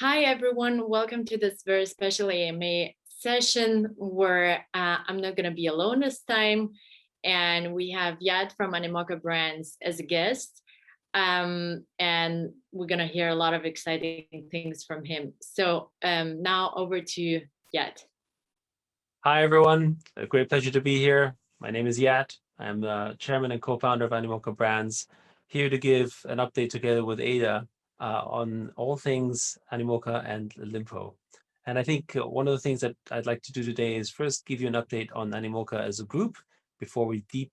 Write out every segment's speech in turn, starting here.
Hi, everyone. Welcome to this very special AMA session where I'm not going to be alone this time. And we have Yad from Animoca Brands as a guest. And we're going to hear a lot of exciting things from him. So now over to Yad. Hi, everyone. A great pleasure to be here. My name is Yat. I'm the chairman and co-founder of Animoca Brands, here to give an update together with Ada on all things Animoca and Lympo. And I think one of the things that I'd like to do today is first give you an update on Animoca as a group before we deep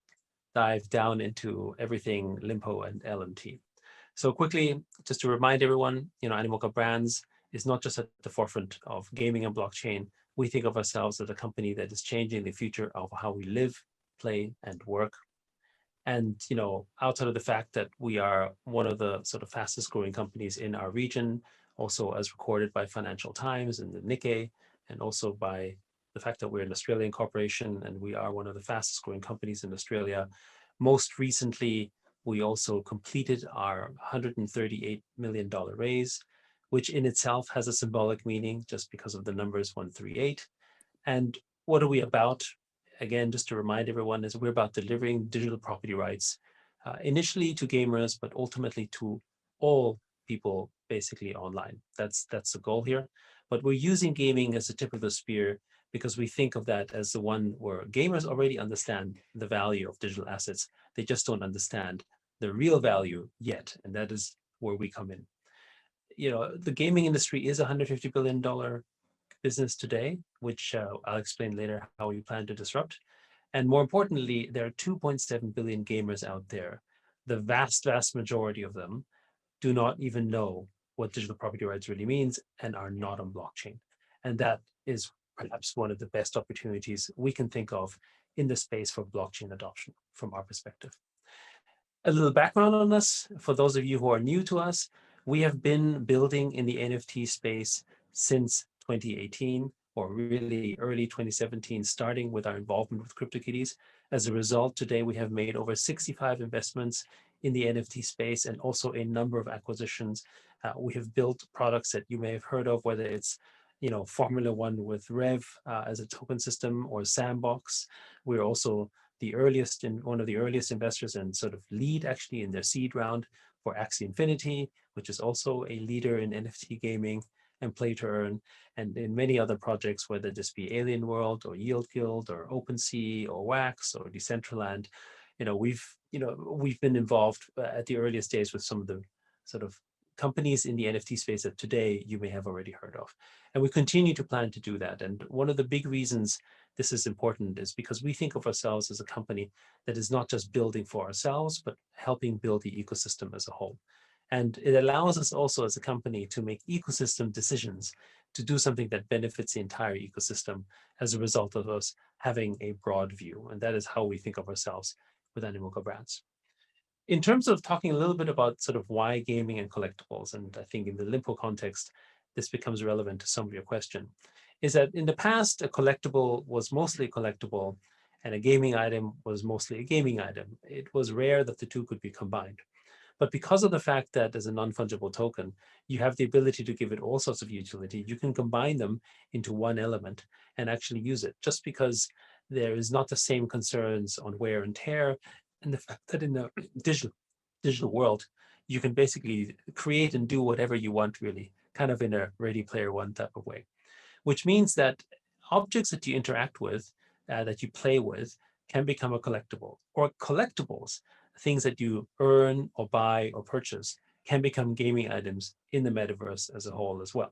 dive down into everything Lympo and LMT. So quickly, just to remind everyone, Animoca Brands is not just at the forefront of gaming and blockchain. We think of ourselves as a company that is changing the future of how we live, play, and work. And outside of the fact that we are one of the sort of fastest growing companies in our region, also as recorded by Financial Times and the Nikkei, and also by the fact that we're an Australian corporation and we are one of the fastest growing companies in Australia. Most recently, we also completed our $138 million raise, which in itself has a symbolic meaning just because of the numbers 138. And what are we about? Again, just to remind everyone, is we're about delivering digital property rights, initially to gamers, but ultimately to all people basically online. That's the goal here. But we're using gaming as the tip of the spear because we think of that as the one where gamers already understand the value of digital assets. They just don't understand the real value yet. And that is where we come in. The gaming industry is a $150 billion business today, which I'll explain later how we plan to disrupt. And more importantly, there are 2.7 billion gamers out there. The vast majority of them do not even know what digital property rights really means and are not on blockchain. And that is perhaps one of the best opportunities we can think of in the space for blockchain adoption from our perspective. A little background on us, for those of you who are new to us, we have been building in the NFT space since 2018, or really early 2017, starting with our involvement with CryptoKitties. As a result, today we have made over 65 investments in the NFT space and also a number of acquisitions. We have built products that you may have heard of, whether it's Formula One with Rev as a token system or Sandbox. We're also one of the earliest investors and sort of lead actually in their seed round for Axie Infinity, which is also a leader in NFT gaming and play to earn, and in many other projects, whether this be Alien World or Yield Guild or OpenSea or Wax or Decentraland. We've been involved at the earliest days with some of the sort of companies in the NFT space that today you may have already heard of. And we continue to plan to do that. And one of the big reasons this is important is because we think of ourselves as a company that is not just building for ourselves, but helping build the ecosystem as a whole. And it allows us also as a company to make ecosystem decisions to do something that benefits the entire ecosystem as a result of us having a broad view. And that is how we think of ourselves with Animoca Brands. In terms of talking a little bit about sort of why gaming and collectibles, and I think in the Lympo context, this becomes relevant to some of your question, is that in the past, a collectible was mostly collectible and a gaming item was mostly a gaming item. It was rare that the two could be combined. But because of the fact that as a non-fungible token, you have the ability to give it all sorts of utility, you can combine them into one element and actually use it, just because there is not the same concerns on wear and tear, and the fact that in the digital world, you can basically create and do whatever you want, really, kind of in a Ready Player One type of way, which means that objects that you interact with, that you play with, can become a collectible, or collectibles, things that you earn or buy or purchase, can become gaming items in the metaverse as a whole as well.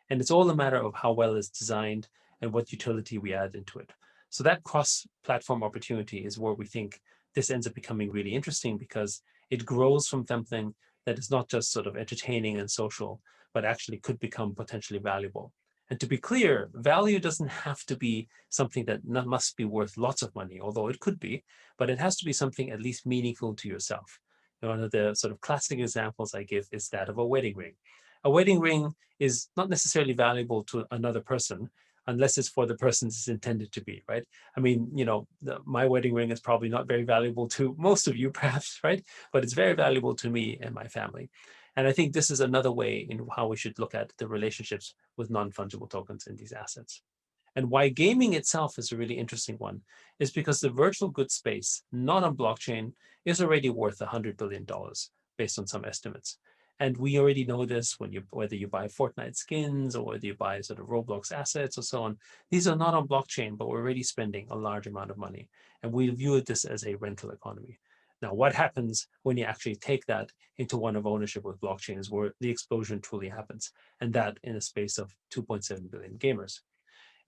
And it's all a matter of how well it's designed and what utility we add into it. So that cross-platform opportunity is where we think this ends up becoming really interesting, because it grows from something that is not just sort of entertaining and social, but actually could become potentially valuable. And to be clear, value doesn't have to be something that must be worth lots of money, although it could be, but it has to be something at least meaningful to yourself. One of the sort of classic examples I give is that of a wedding ring. A wedding ring is not necessarily valuable to another person unless it's for the person it's intended to be, right? I mean, my wedding ring is probably not very valuable to most of you, perhaps, right? But it's very valuable to me and my family. And I think this is another way in how we should look at the relationships with non-fungible tokens in these assets. And why gaming itself is a really interesting one is because the virtual goods space, not on blockchain, is already worth $100 billion based on some estimates. And we already know this when whether you buy Fortnite skins or whether you buy sort of Roblox assets or so on. These are not on blockchain, but we're already spending a large amount of money. And we view this as a rental economy. Now, what happens when you actually take that into one of ownership with blockchain is where the explosion truly happens, and that in a space of 2.7 billion gamers.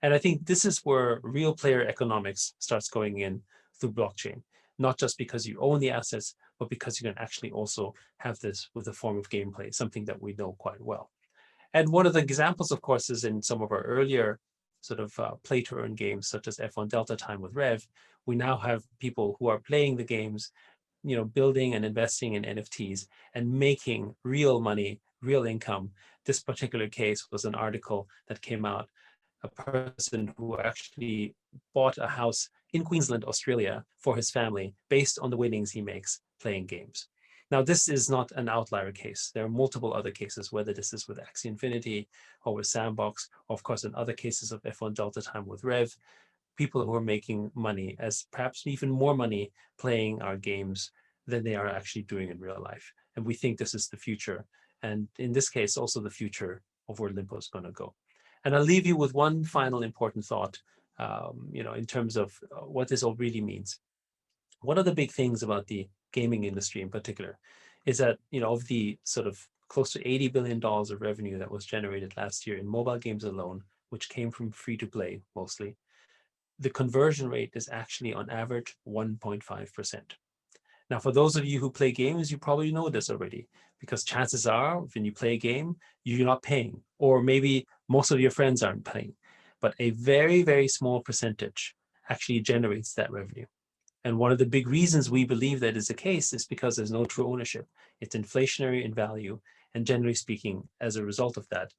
And I think this is where real player economics starts going in through blockchain, not just because you own the assets, but because you can actually also have this with a form of gameplay, something that we know quite well. And one of the examples, of course, is in some of our earlier sort of play to earn games, such as F1 Delta Time with Rev. We now have people who are playing the games, building and investing in NFTs and making real money, real income. This particular case was an article that came out, a person who actually bought a house in Queensland, Australia for his family based on the winnings he makes playing games. Now, this is not an outlier case. There are multiple other cases, whether this is with Axie Infinity or with Sandbox, or of course in other cases of F1 Delta Time with Rev, people who are making money, as perhaps even more money playing our games than they are actually doing in real life. And we think this is the future. And in this case, also the future of where Lympo is going to go. And I'll leave you with one final important thought, in terms of what this all really means. One of the big things about the gaming industry in particular is that, of the sort of close to $80 billion of revenue that was generated last year in mobile games alone, which came from free to play mostly, the conversion rate is actually on average 1.5%. Now, for those of you who play games, you probably know this already, because chances are when you play a game, you're not paying, or maybe most of your friends aren't paying, but a very, very small percentage actually generates that revenue. And one of the big reasons we believe that is the case is because there's no true ownership. It's inflationary in value. And generally speaking, as a result of that,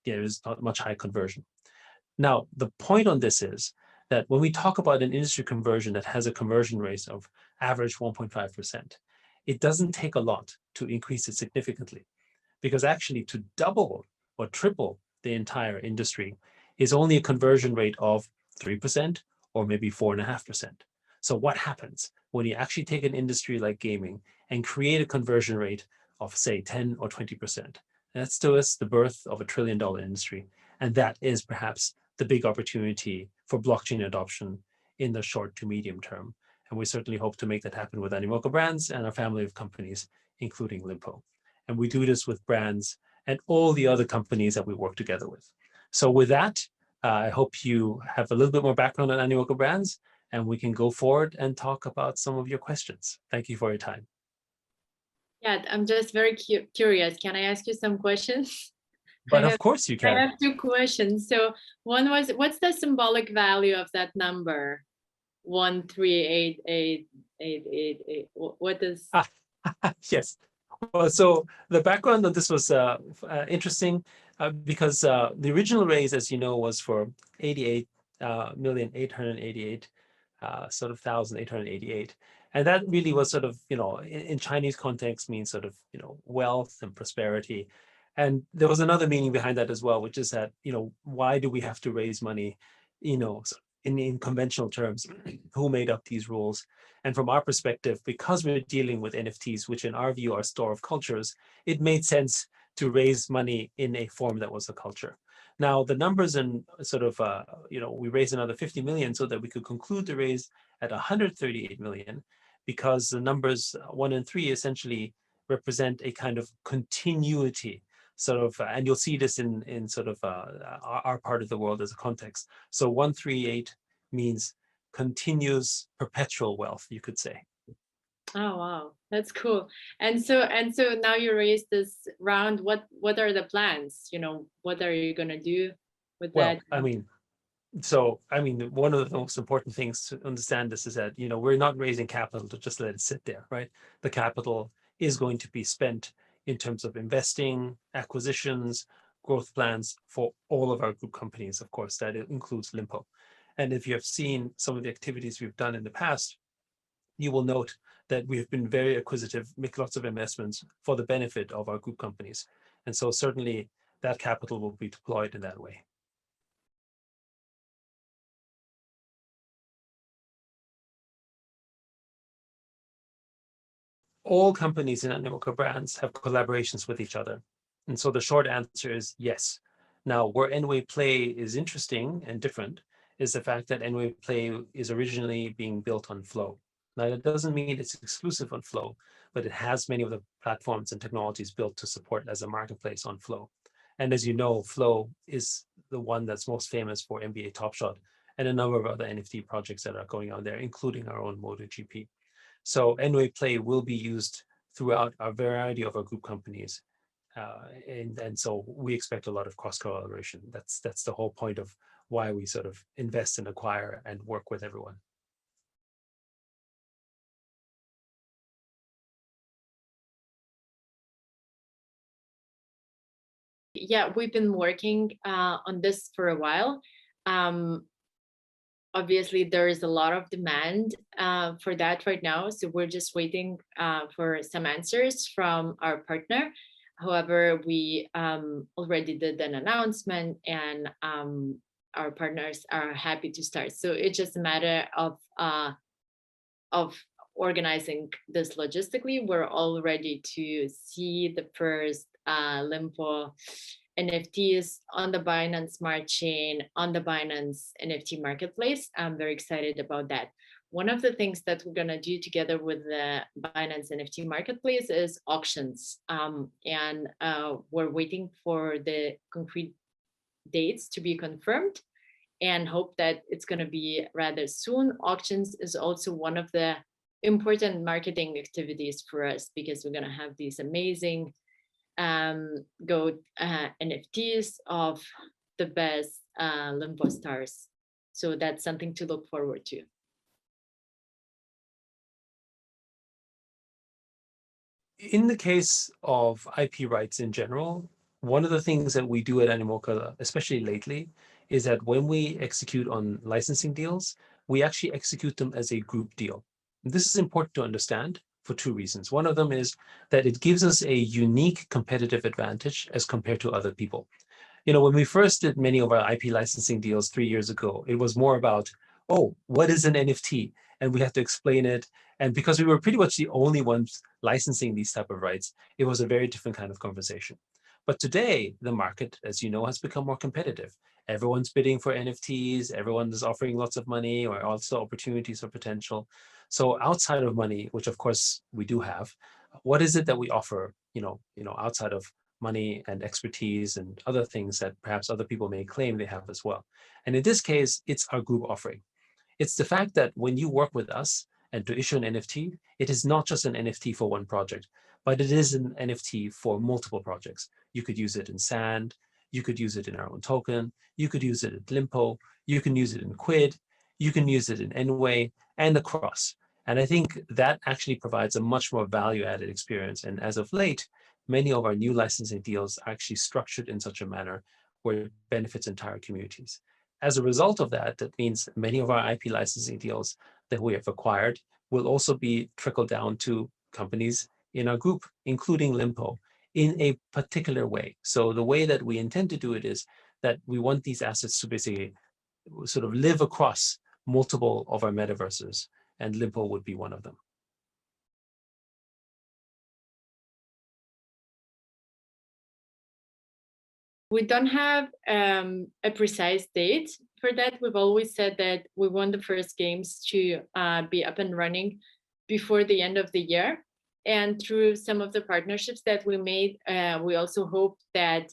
there is not much high conversion. Now, the point on this is that when we talk about an industry conversion that has a conversion rate of average 1.5%, it doesn't take a lot to increase it significantly, because actually to double or triple the entire industry is only a conversion rate of 3% or maybe 4.5%. So what happens when you actually take an industry like gaming and create a conversion rate of, say, 10 or 20%? That's to us the birth of $1 trillion industry. And that is perhaps the big opportunity for blockchain adoption in the short to medium term. And we certainly hope to make that happen with Animoca Brands and our family of companies, including Lympo. And we do this with brands and all the other companies that we work together with. So with that, I hope you have a little bit more background on Animoca Brands, and we can go forward and talk about some of your questions. Thank you for your time. Yeah, I'm just very curious. Can I ask you some questions? But of course you can. I have 2 questions. So one was, what's the symbolic value of that number? 1388888. What is? Yes. Well, so the background of this was interesting because the original raise, as you know, was for 88,888 1,888, and that really was sort of, in Chinese context means sort of, wealth and prosperity. And there was another meaning behind that as well, which is that, why do we have to raise money, in conventional terms? Who made up these rules? And from our perspective, because we're dealing with NFTs, which in our view are store of cultures, it made sense to raise money in a form that was a culture. Now, the numbers and sort of, we raised another 50 million so that we could conclude the raise at 138 million, because the numbers 1 and 3 essentially represent a kind of continuity sort of, and you'll see this in sort of our part of the world as a context. So 138 means continuous perpetual wealth, you could say. Oh wow, that's cool. And so now you raised this round. What are the plans? What are you gonna do with that? One of the most important things to understand this is that, we're not raising capital to just let it sit there, right? The capital is going to be spent in terms of investing, acquisitions, growth plans for all of our group companies. Of course, that includes Lympo. And if you have seen some of the activities we've done in the past, you will note that we have been very acquisitive, make lots of investments for the benefit of our group companies. And so certainly that capital will be deployed in that way. All companies in Animoca Brands have collaborations with each other. And so the short answer is yes. Now, where nWayPlay is interesting and different is the fact that nWayPlay is originally being built on Flow. Now, that doesn't mean it's exclusive on Flow, but it has many of the platforms and technologies built to support as a marketplace on Flow. And as you know, Flow is the one that's most famous for NBA Top Shot and a number of other NFT projects that are going on there, including our own MotoGP. So nWayPlay will be used throughout a variety of our group companies. And so we expect a lot of cross collaboration. That's the whole point of why we sort of invest and acquire and work with everyone. Yeah, we've been working on this for a while. Obviously, there is a lot of demand for that right now. So we're just waiting for some answers from our partner. However, we already did an announcement, and our partners are happy to start. So it's just a matter of organizing this logistically. We're all ready to see the first Lympo NFTs on the Binance Smart Chain, on the Binance NFT marketplace. I'm very excited about that. One of the things that we're going to do together with the Binance NFT marketplace is auctions. And we're waiting for the concrete dates to be confirmed and hope that it's going to be rather soon. Auctions is also one of the important marketing activities for us, because we're going to have these amazing GOAT NFTs of the best Lympo stars. So that's something to look forward to. In the case of IP rights in general, one of the things that we do at Animoca, especially lately, is that when we execute on licensing deals, we actually execute them as a group deal. This is important to understand for two reasons. One of them is that it gives us a unique competitive advantage as compared to other people. You know, when we first did many of our IP licensing deals 3 years ago, it was more about, oh, what is an NFT? And we had to explain it. And because we were pretty much the only ones licensing these type of rights, it was a very different kind of conversation. But today, the market, as you know, has become more competitive. Everyone's bidding for NFTs, everyone is offering lots of money or also opportunities or potential. So outside of money, which of course we do have, what is it that we offer, outside of money and expertise and other things that perhaps other people may claim they have as well? And in this case, it's our group offering. It's the fact that when you work with us and to issue an NFT, it is not just an NFT for one project, but it is an NFT for multiple projects. You could use it in Sand, you could use it in our own token, you could use it at Lympo, you can use it in Quid, you can use it in nWay and across. And I think that actually provides a much more value-added experience. And as of late, many of our new licensing deals are actually structured in such a manner where it benefits entire communities. As a result of that, that means many of our IP licensing deals that we have acquired will also be trickled down to companies in our group, including Lympo, in a particular way. So the way that we intend to do it is that we want these assets to basically sort of live across multiple of our metaverses, and Lympo would be one of them. We don't have a precise date for that. We've always said that we want the first games to be up and running before the end of the year. And through some of the partnerships that we made, we also hope that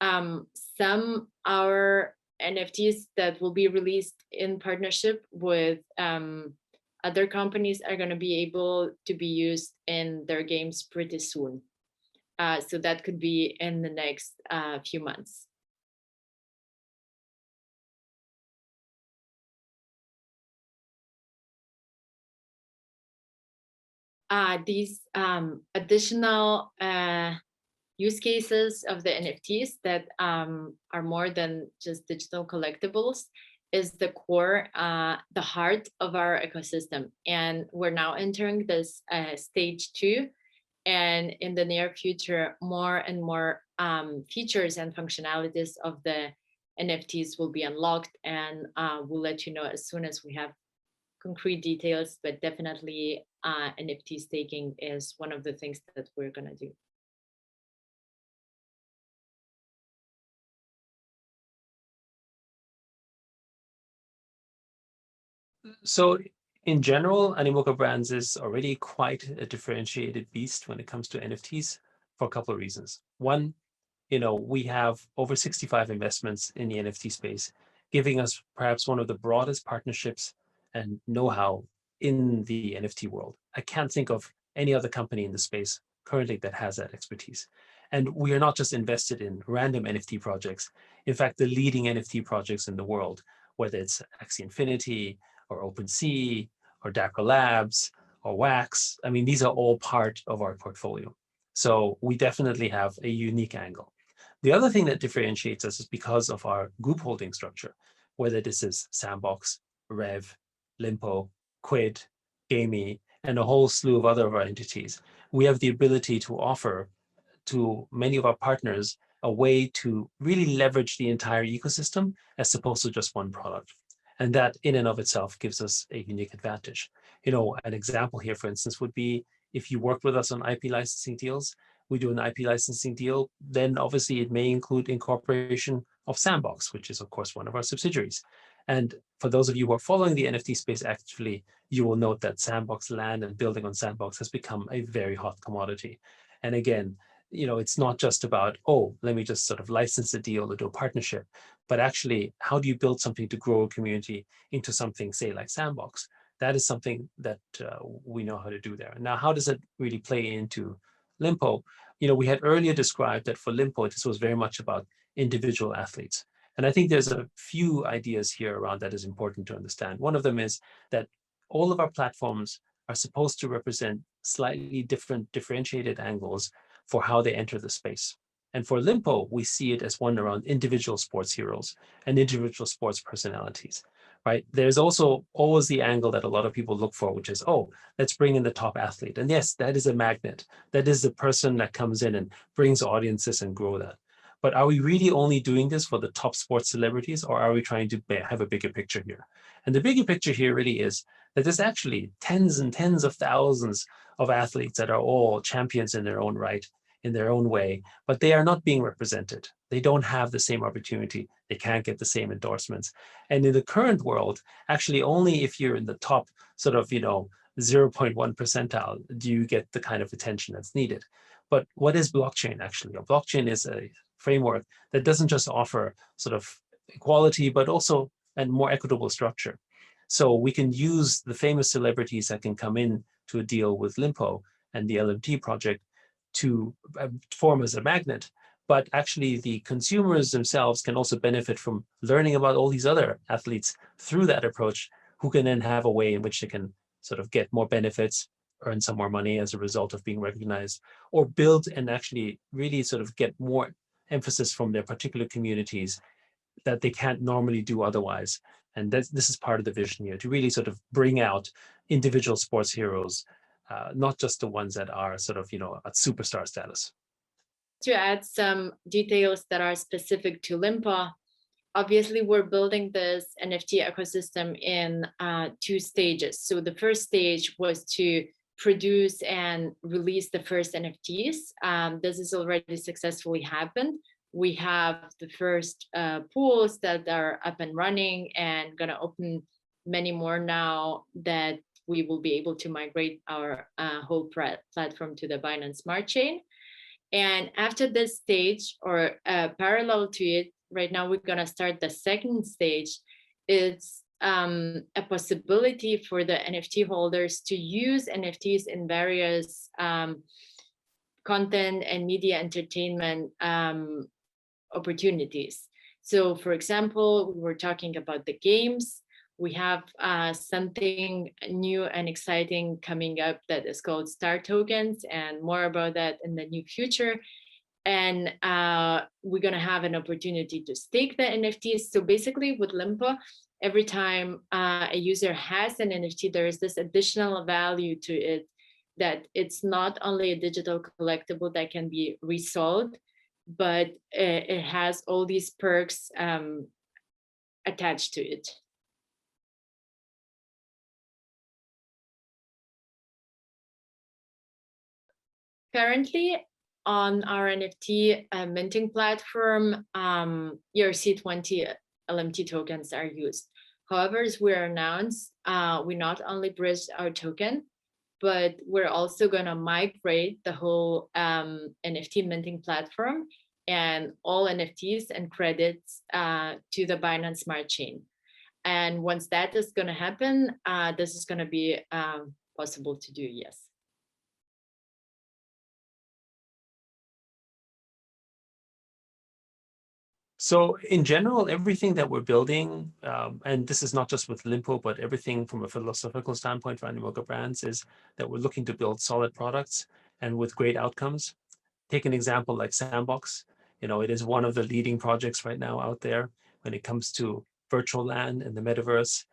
some our NFTs that will be released in partnership with other companies are going to be able to be used in their games pretty soon. So that could be in the next few months. These additional use cases of the NFTs that are more than just digital collectibles is the core, the heart of our ecosystem. And we're now entering this stage 2. And in the near future, more and more features and functionalities of the NFTs will be unlocked, and we'll let you know as soon as we have concrete details, but definitely NFT staking is one of the things that we're going to do. So in general, Animoca Brands is already quite a differentiated beast when it comes to NFTs for a couple of reasons. One, we have over 65 investments in the NFT space, giving us perhaps one of the broadest partnerships and know-how in the NFT world. I can't think of any other company in the space currently that has that expertise. And we are not just invested in random NFT projects. In fact, the leading NFT projects in the world, whether it's Axie Infinity or OpenSea or Dapper Labs or Wax, I mean, these are all part of our portfolio. So we definitely have a unique angle. The other thing that differentiates us is because of our group holding structure, whether this is Sandbox, Rev, Lympo, Quid, Gamey, and a whole slew of other of our entities. We have the ability to offer to many of our partners a way to really leverage the entire ecosystem as opposed to just one product. And that in and of itself gives us a unique advantage. An example here, for instance, would be if you work with us on IP licensing deals, we do an IP licensing deal, then obviously it may include incorporation of Sandbox, which is of course one of our subsidiaries. And for those of you who are following the NFT space actively, you will note that Sandbox land and building on Sandbox has become a very hot commodity. And again, it's not just about, oh, let me just sort of license a deal or do a partnership, but actually, how do you build something to grow a community into something, say, like Sandbox? That is something that we know how to do there. Now, how does it really play into Lympo? We had earlier described that for Lympo, this was very much about individual athletes. And I think there's a few ideas here around that is important to understand. One of them is that all of our platforms are supposed to represent slightly different differentiated angles for how they enter the space. And for Lympo, we see it as one around individual sports heroes and individual sports personalities, right? There's also always the angle that a lot of people look for, which is, oh, let's bring in the top athlete. And yes, that is a magnet. That is the person that comes in and brings audiences and grow that. But are we really only doing this for the top sports celebrities, or are we trying to have a bigger picture here? And the bigger picture here really is that there's actually tens and tens of thousands of athletes that are all champions in their own right, in their own way, but they are not being represented. They don't have the same opportunity. They can't get the same endorsements. And in the current world, actually only if you're in the top sort of, 0.1 percentile do you get the kind of attention that's needed. But what is blockchain actually? A blockchain is a framework that doesn't just offer sort of equality, but also a more equitable structure. So we can use the famous celebrities that can come in to a deal with Lympo and the LMT project to form as a magnet, but actually the consumers themselves can also benefit from learning about all these other athletes through that approach, who can then have a way in which they can sort of get more benefits, earn some more money as a result of being recognized, or build and actually really sort of get more emphasis from their particular communities that they can't normally do otherwise. And this is part of the vision here, to really sort of bring out individual sports heroes, not just the ones that are sort of, at superstar status. To add some details that are specific to Lympo, obviously we're building this NFT ecosystem in 2 stages. So the first stage was to produce and release the first NFTs. This has already successfully happened. We have the first pools that are up and running, and gonna open many more now that we will be able to migrate our whole platform to the Binance Smart Chain. And after this stage, or parallel to it, right now we're gonna start the second stage. It's a possibility for the NFT holders to use NFTs in various content and media entertainment opportunities. So for example, we were talking about the games. We have something new and exciting coming up that is called Star Tokens, and more about that in the near future. And we're going to have an opportunity to stake the NFTs. So basically with Lympo, every time a user has an NFT, there is this additional value to it, that it's not only a digital collectible that can be resold, but it has all these perks attached to it. Currently, on our NFT minting platform, ERC20 LMT tokens are used. However, as we announced, we not only bridged our token, but we're also going to migrate the whole NFT minting platform and all NFTs and credits to the Binance Smart Chain. And once that is going to happen, this is going to be possible to do, yes. So in general, everything that we're building, and this is not just with Lympo, but everything from a philosophical standpoint for Animoca Brands, is that we're looking to build solid products and with great outcomes. Take an example like Sandbox. It is one of the leading projects right now out there when it comes to virtual land and the metaverse.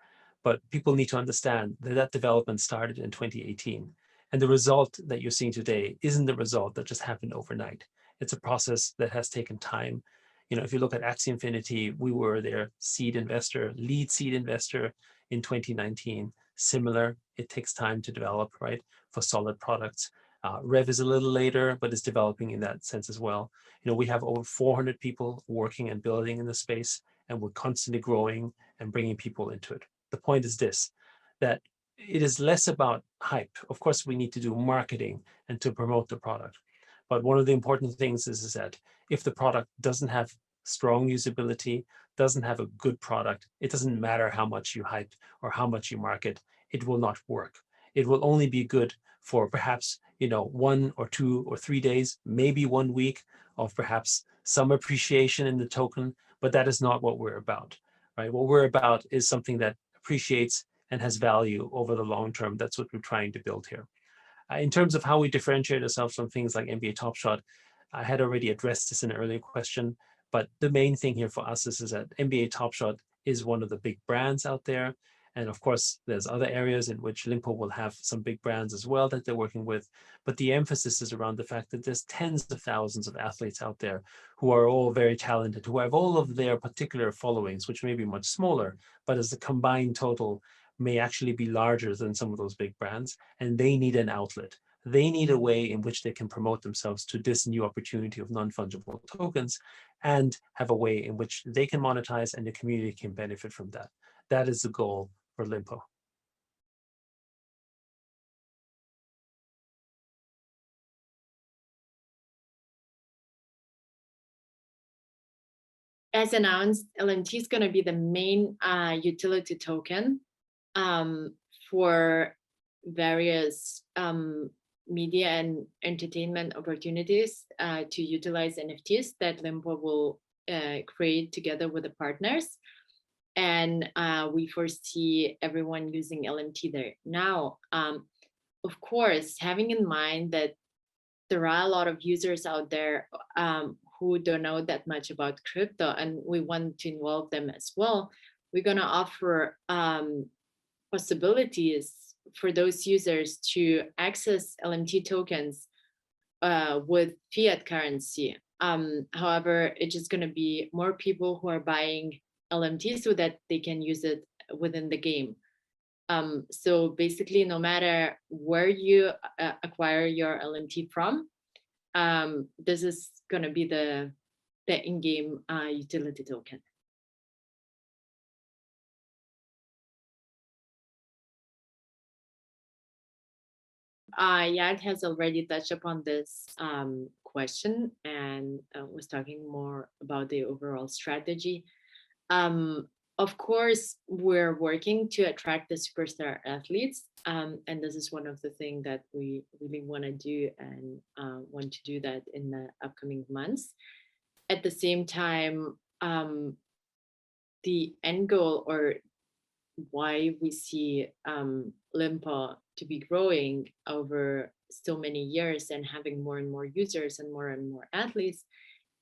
But people need to understand that that development started in 2018. And the result that you're seeing today isn't the result that just happened overnight. It's a process that has taken time. If you look at Axie Infinity, we were their lead seed investor in 2019. Similar, it takes time to develop, right, for solid products. Rev is a little later, but is developing in that sense as well. We have over 400 people working and building in the space, and we're constantly growing and bringing people into it. The point is this, that it is less about hype. Of course, we need to do marketing and to promote the product. But one of the important things is that if the product doesn't have strong usability, doesn't have a good product, it doesn't matter how much you hype or how much you market, it will not work. It will only be good for perhaps 1 or 2 or 3 days, maybe 1 week of perhaps some appreciation in the token, but that is not what we're about, right? What we're about is something that appreciates and has value over the long term. That's what we're trying to build here. In terms of how we differentiate ourselves from things like NBA Top Shot, I had already addressed this in an earlier question, but the main thing here for us is that NBA Top Shot is one of the big brands out there. And of course, there's other areas in which Lympo will have some big brands as well that they're working with. But the emphasis is around the fact that there's tens of thousands of athletes out there who are all very talented, who have all of their particular followings, which may be much smaller, but as a combined total may actually be larger than some of those big brands. And they need an outlet. They need a way in which they can promote themselves to this new opportunity of non-fungible tokens and have a way in which they can monetize and the community can benefit from that. That is the goal for Lympo. As announced, LMT is going to be the main utility token for various media and entertainment opportunities to utilize NFTs that Lympo will create together with the partners. And we foresee everyone using LMT there. Now, of course, having in mind that there are a lot of users out there who don't know that much about crypto, and we want to involve them as well, we're going to offer possibilities for those users to access LMT tokens with fiat currency. However, it's just going to be more people who are buying LMT so that they can use it within the game. So basically, no matter where you acquire your LMT from, this is going to be the in-game utility token. Yad has already touched upon this question and was talking more about the overall strategy. Of course, we're working to attract the superstar athletes, and this is one of the things that we really want to do and want to do that in the upcoming months. At the same time, the end goal, or why we see Lympo to be growing over so many years and having more and more users and more athletes,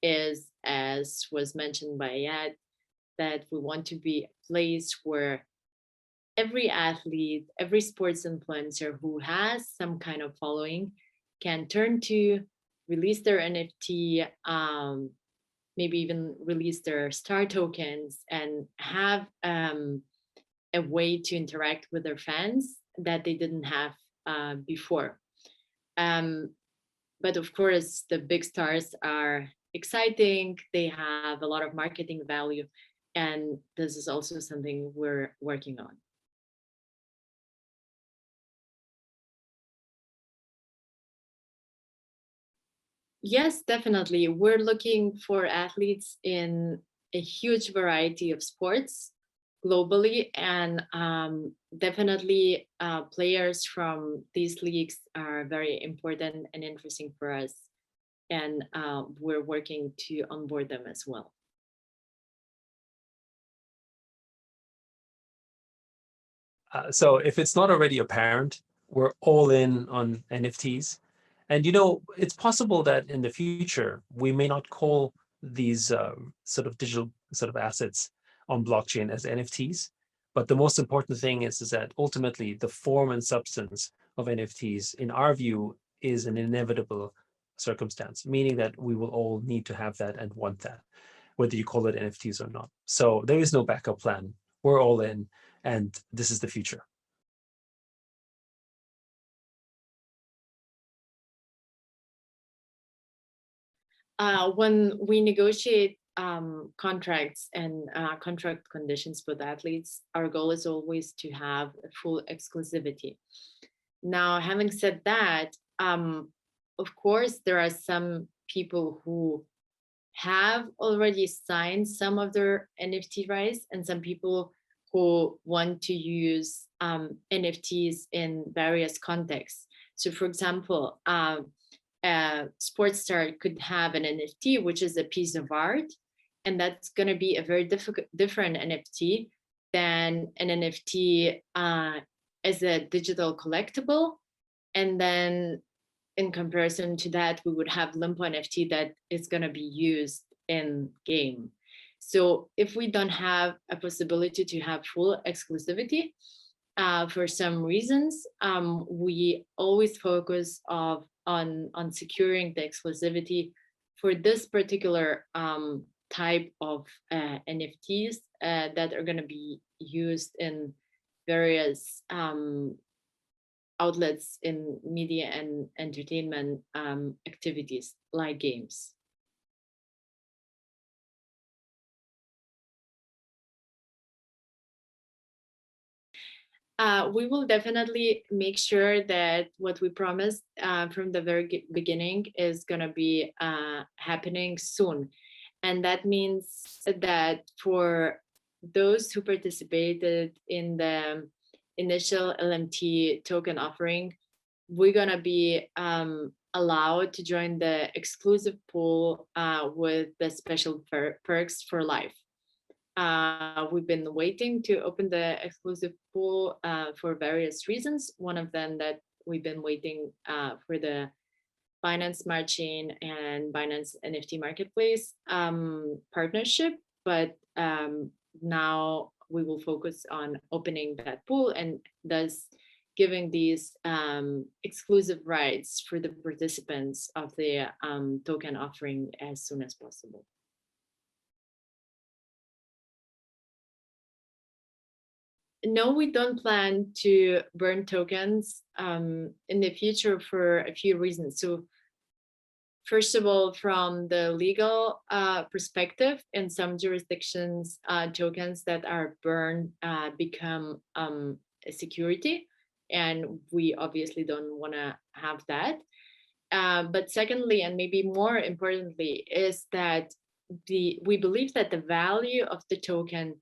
is, as was mentioned by Yad, that we want to be a place where every athlete, every sports influencer who has some kind of following can turn to, release their NFT, maybe even release their star tokens, and have a way to interact with their fans that they didn't have before. But of course, the big stars are exciting. They have a lot of marketing value. And this is also something we're working on. Yes, definitely. We're looking for athletes in a huge variety of sports globally, and definitely players from these leagues are very important and interesting for us. And we're working to onboard them as well. So if it's not already apparent, we're all in on NFTs. And it's possible that in the future, we may not call these sort of digital sort of assets on blockchain as NFTs. But the most important thing is that ultimately the form and substance of NFTs, in our view, is an inevitable circumstance, meaning that we will all need to have that and want that, whether you call it NFTs or not. So there is no backup plan. We're all in, and this is the future. When we negotiate contracts and contract conditions with athletes, our goal is always to have full exclusivity. Now, having said that, of course, there are some people who have already signed some of their NFT rights, and some people who want to use NFTs in various contexts. So, for example, a sports star could have an NFT, which is a piece of art, and that's going to be a very different NFT than an NFT as a digital collectible. And then in comparison to that, we would have Lympo NFT that is going to be used in game. So if we don't have a possibility to have full exclusivity, for some reasons, we always focus on securing the exclusivity for this particular type of NFTs that are going to be used in various outlets in media and entertainment activities like games. We will definitely make sure that what we promised from the very beginning is going to be happening soon. And that means that for those who participated in the initial LMT token offering, we're going to be allowed to join the exclusive pool with the special perks for life. We've been waiting to open the exclusive pool for various reasons. One of them that we've been waiting for the Binance Smart Chain and Binance NFT Marketplace partnership, but now we will focus on opening that pool and thus giving these exclusive rights for the participants of the token offering as soon as possible. No, we don't plan to burn tokens in the future for a few reasons. So first of all, from the legal perspective, in some jurisdictions, tokens that are burned become a security, and we obviously don't want to have that. But secondly, and maybe more importantly, is that we believe that the value of the token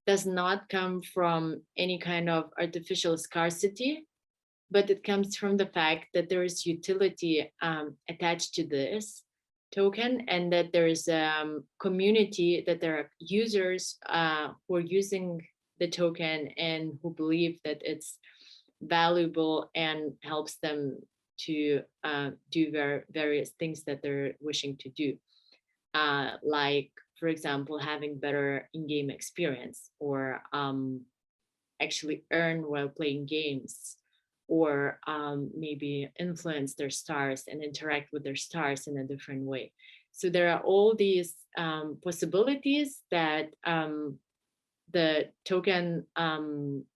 does not come from any kind of artificial scarcity, but it comes from the fact that there is utility attached to this token, and that there is a community, that there are users who are using the token and who believe that it's valuable and helps them to do various things that they're wishing to do. Like, for example, having better in-game experience, or actually earn while playing games, or maybe influence their stars and interact with their stars in a different way. So there are all these possibilities that the token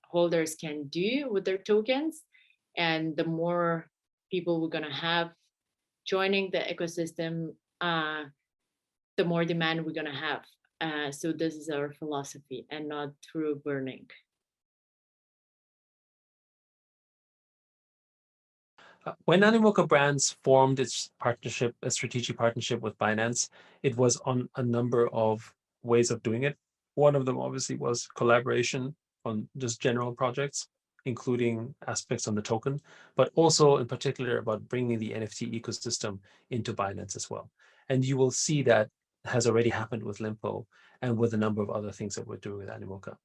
holders can do with their tokens. And the more people we're going to have joining the ecosystem, the more demand we're going to have. So this is our philosophy, and not through burning. When Animoca Brands formed its partnership, a strategic partnership with Binance, it was on a number of ways of doing it. One of them obviously was collaboration on just general projects, including aspects on the token, but also in particular about bringing the NFT ecosystem into Binance as well. And you will see that has already happened with Lympo and with a number of other things that we're doing with Animoca.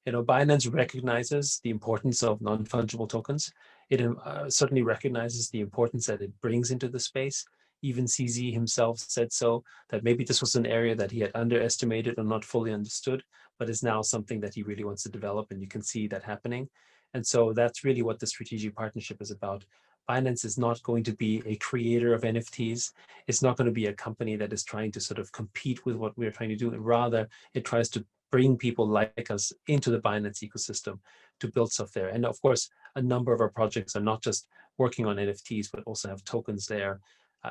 Binance recognizes the importance of non-fungible tokens. It certainly recognizes the importance that it brings into the space. Even CZ himself said so, that maybe this was an area that he had underestimated or not fully understood, but is now something that he really wants to develop, and you can see that happening. And so that's really what the strategic partnership is about. Binance is not going to be a creator of NFTs. It's not going to be a company that is trying to sort of compete with what we're trying to do. Rather, it tries to bring people like us into the Binance ecosystem to build stuff there. And of course, a number of our projects are not just working on NFTs, but also have tokens there,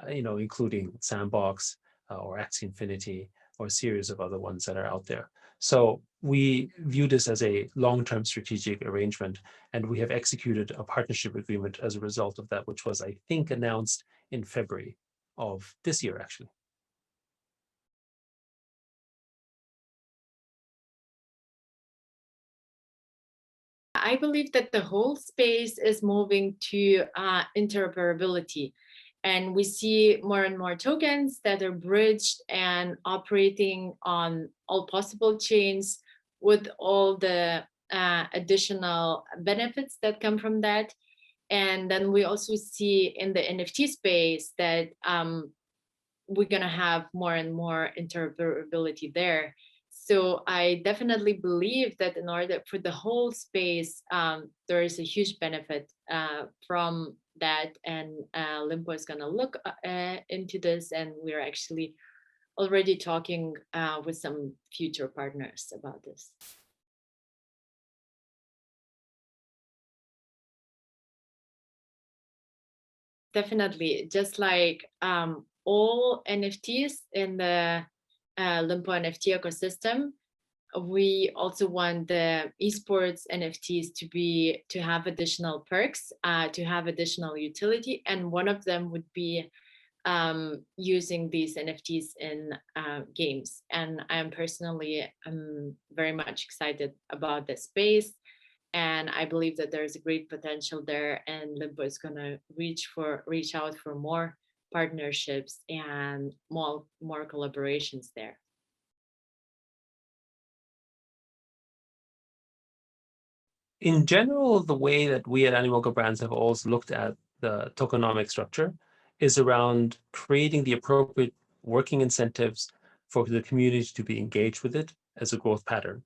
including Sandbox or Axie Infinity, or a series of other ones that are out there. So we view this as a long-term strategic arrangement, and we have executed a partnership agreement as a result of that, which was, I think, announced in February of this year, actually. I believe that the whole space is moving to interoperability. And we see more and more tokens that are bridged and operating on all possible chains, with all the additional benefits that come from that. And then we also see in the NFT space that we're going to have more and more interoperability there. So I definitely believe that in order for the whole space, there is a huge benefit from that. And Lympo is going to look into this, and we're actually already talking with some future partners about this. Definitely, just like all NFTs in the Lympo NFT ecosystem, we also want the esports NFTs to have additional perks, to have additional utility, and one of them would be using these NFTs in games. And I'm personally very much excited about this space. And I believe that there's a great potential there, and Lympo is going to reach out for more partnerships and more collaborations there. In general, the way that we at Animoca Brands have always looked at the tokenomic structure is around creating the appropriate working incentives for the community to be engaged with it as a growth pattern.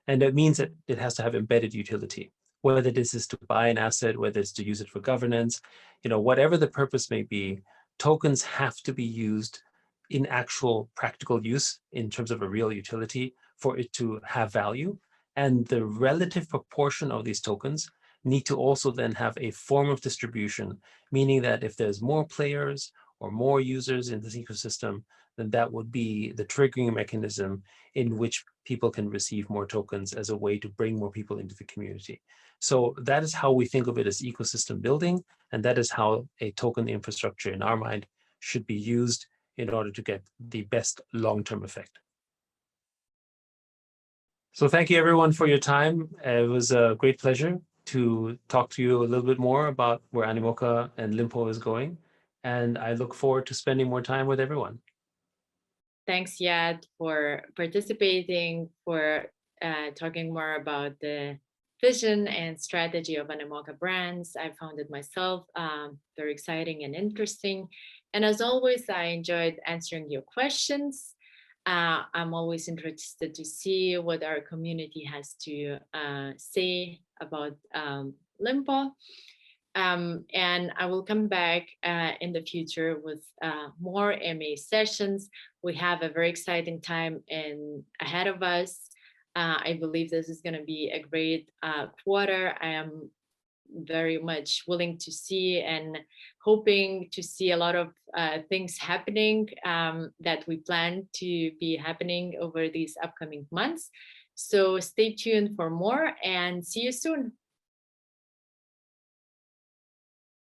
And that means that it has to have embedded utility, whether this is to buy an asset, whether it's to use it for governance, whatever the purpose may be, tokens have to be used in actual practical use in terms of a real utility for it to have value. And the relative proportion of these tokens need to also then have a form of distribution, meaning that if there's more players or more users in this ecosystem, then that would be the triggering mechanism in which people can receive more tokens as a way to bring more people into the community. So that is how we think of it as ecosystem building, and that is how a token infrastructure in our mind should be used in order to get the best long-term effect. So thank you everyone for your time. It was a great pleasure to talk to you a little bit more about where Animoca and Lympo is going. And I look forward to spending more time with everyone. Thanks, Yad, for participating, for talking more about the vision and strategy of Animoca Brands. I found it myself very exciting and interesting. And as always, I enjoyed answering your questions. I'm always interested to see what our community has to say about Lympo. And I will come back in the future with more MA sessions. We have a very exciting time ahead of us. I believe this is going to be a great quarter. I am very much willing to see and hoping to see a lot of things happening that we plan to be happening over these upcoming months. So stay tuned for more and see you soon.